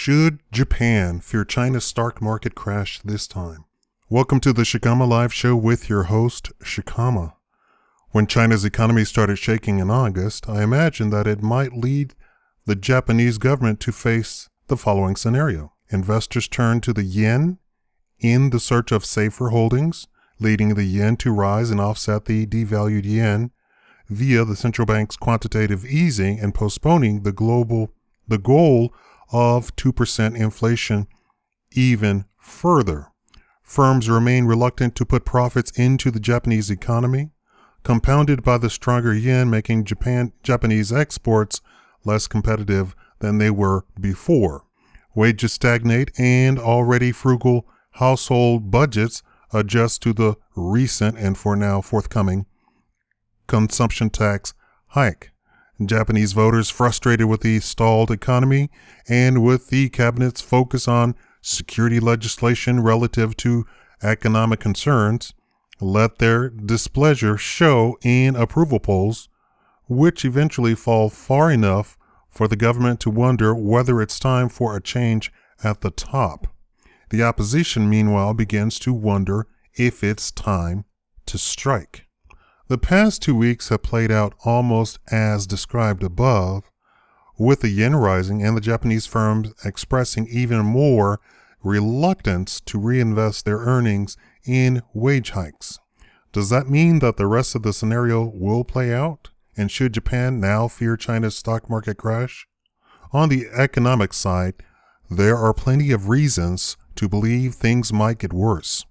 Should Japan fear China's stock market crash this time? Welcome to the Shikama Live Show with your host, Shikama. When China's economy started shaking in August, I imagined that it might lead the Japanese government to face the following scenario. Investors turned to the yen in the search of safer holdings, leading the yen to rise and offset the devalued yen via the central bank's quantitative easing and postponing the goal of 2% inflation even further. Firms remain reluctant to put profits into the Japanese economy, compounded by the stronger yen making Japanese exports less competitive than they were before. Wages stagnate and already frugal household budgets adjust to the recent and for now forthcoming consumption tax hike. Japanese voters, frustrated with the stalled economy and with the cabinet's focus on security legislation relative to economic concerns, let their displeasure show in approval polls, which eventually fall far enough for the government to wonder whether it's time for a change at the top. The opposition, meanwhile, begins to wonder if it's time to strike. The past 2 weeks have played out almost as described above, with the yen rising and the Japanese firms expressing even more reluctance to reinvest their earnings in wage hikes. Does that mean that the rest of the scenario will play out? And should Japan now fear China's stock market crash? On the economic side, there are plenty of reasons to believe things might get worse.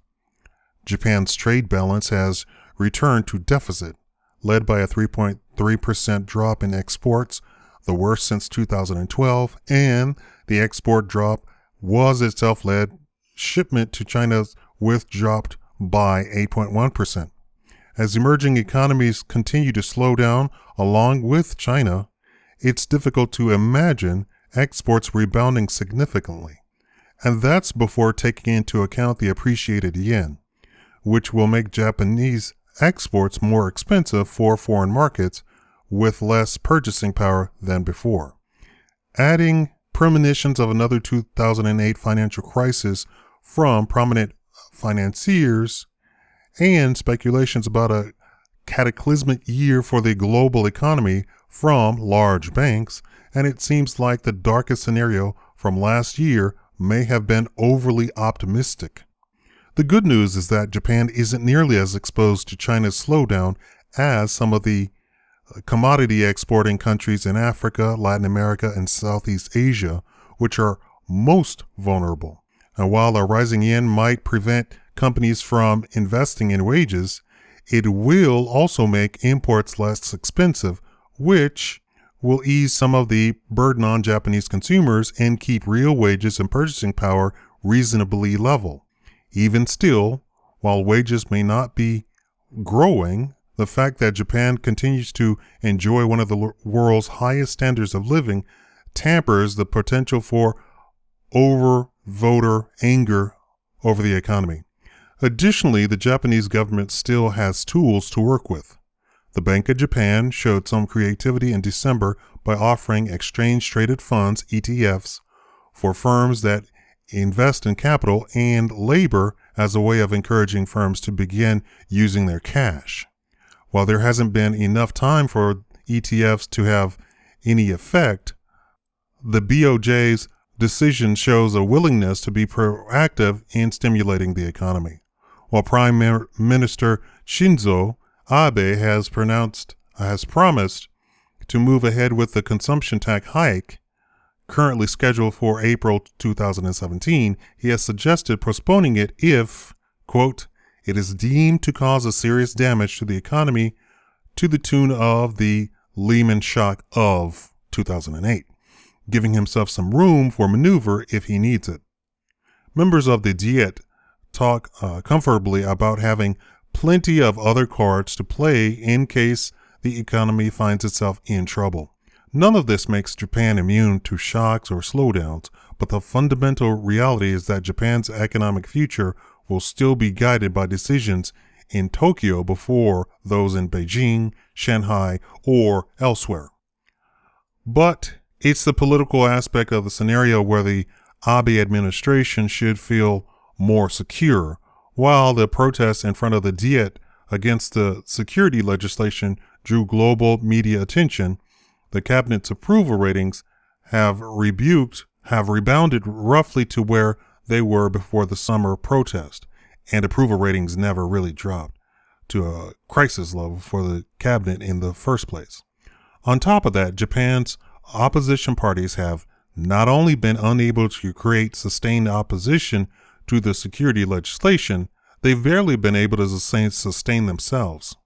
Japan's trade balance has returned to deficit, led by a 3.3% drop in exports, the worst since 2012, and the export drop was itself led shipment to China with dropped by 8.1%. As emerging economies continue to slow down along with China, it's difficult to imagine exports rebounding significantly. And that's before taking into account the appreciated yen, which will make Japanese exports more expensive for foreign markets with less purchasing power than before. Adding premonitions of another 2008 financial crisis from prominent financiers and speculations about a cataclysmic year for the global economy from large banks, and it seems like the darkest scenario from last year may have been overly optimistic. The good news is that Japan isn't nearly as exposed to China's slowdown as some of the commodity exporting countries in Africa, Latin America, and Southeast Asia, which are most vulnerable. And while a rising yen might prevent companies from investing in wages, it will also make imports less expensive, which will ease some of the burden on Japanese consumers and keep real wages and purchasing power reasonably level. Even still, while wages may not be growing, the fact that Japan continues to enjoy one of the world's highest standards of living tampers the potential for voter anger over the economy. Additionally, the Japanese government still has tools to work with. The Bank of Japan showed some creativity in December by offering exchange-traded funds, ETFs, for firms that invest in capital and labor as a way of encouraging firms to begin using their cash. While there hasn't been enough time for ETFs to have any effect, the BOJ's decision shows a willingness to be proactive in stimulating the economy. While Prime Minister Shinzo Abe has promised to move ahead with the consumption tax hike, currently scheduled for April 2017, he has suggested postponing it if, quote, it is deemed to cause a serious damage to the economy to the tune of the Lehman shock of 2008, giving himself some room for maneuver if he needs it. Members of the Diet talk comfortably about having plenty of other cards to play in case the economy finds itself in trouble. None of this makes Japan immune to shocks or slowdowns, but the fundamental reality is that Japan's economic future will still be guided by decisions in Tokyo before those in Beijing, Shanghai, or elsewhere. But it's the political aspect of the scenario where the Abe administration should feel more secure. While the protests in front of the Diet against the security legislation drew global media attention, the cabinet's approval ratings have rebounded roughly to where they were before the summer protest, and approval ratings never really dropped to a crisis level for the cabinet in the first place. On top of that, Japan's opposition parties have not only been unable to create sustained opposition to the security legislation, they've barely been able to sustain themselves.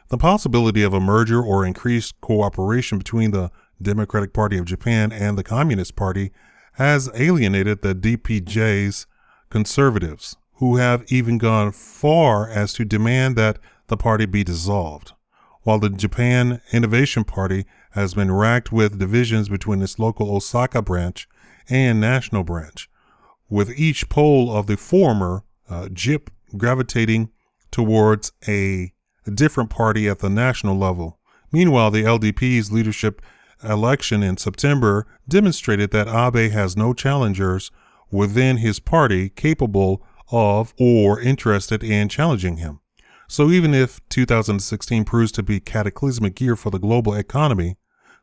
The possibility of a merger or increased cooperation between the Democratic Party of Japan and the Communist Party has alienated the DPJ's conservatives, who have even gone far as to demand that the party be dissolved, while the Japan Innovation Party has been racked with divisions between its local Osaka branch and national branch, with each pole of the former JIP gravitating towards a different party at the national level. Meanwhile, the LDP's leadership election in September demonstrated that Abe has no challengers within his party capable of or interested in challenging him. So even if 2016 proves to be a cataclysmic year for the global economy,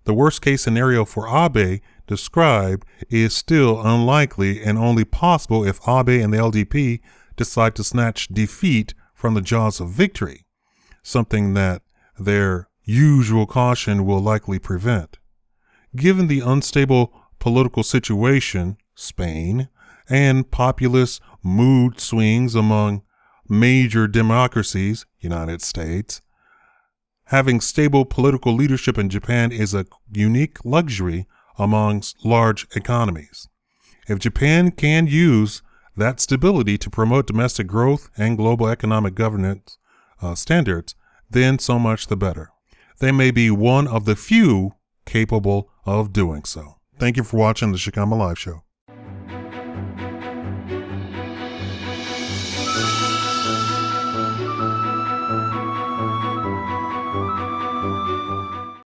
the worst case scenario for Abe described is still unlikely and only possible if Abe and the LDP decide to snatch defeat from the jaws of victory, something that their usual caution will likely prevent. Given the unstable political situation, Spain, and populist mood swings among major democracies, United States, having stable political leadership in Japan is a unique luxury amongst large economies. If Japan can use that stability to promote domestic growth and global economic governance standards, then so much the better. They may be one of the few capable of doing so. Thank you for watching the Shikama Live Show.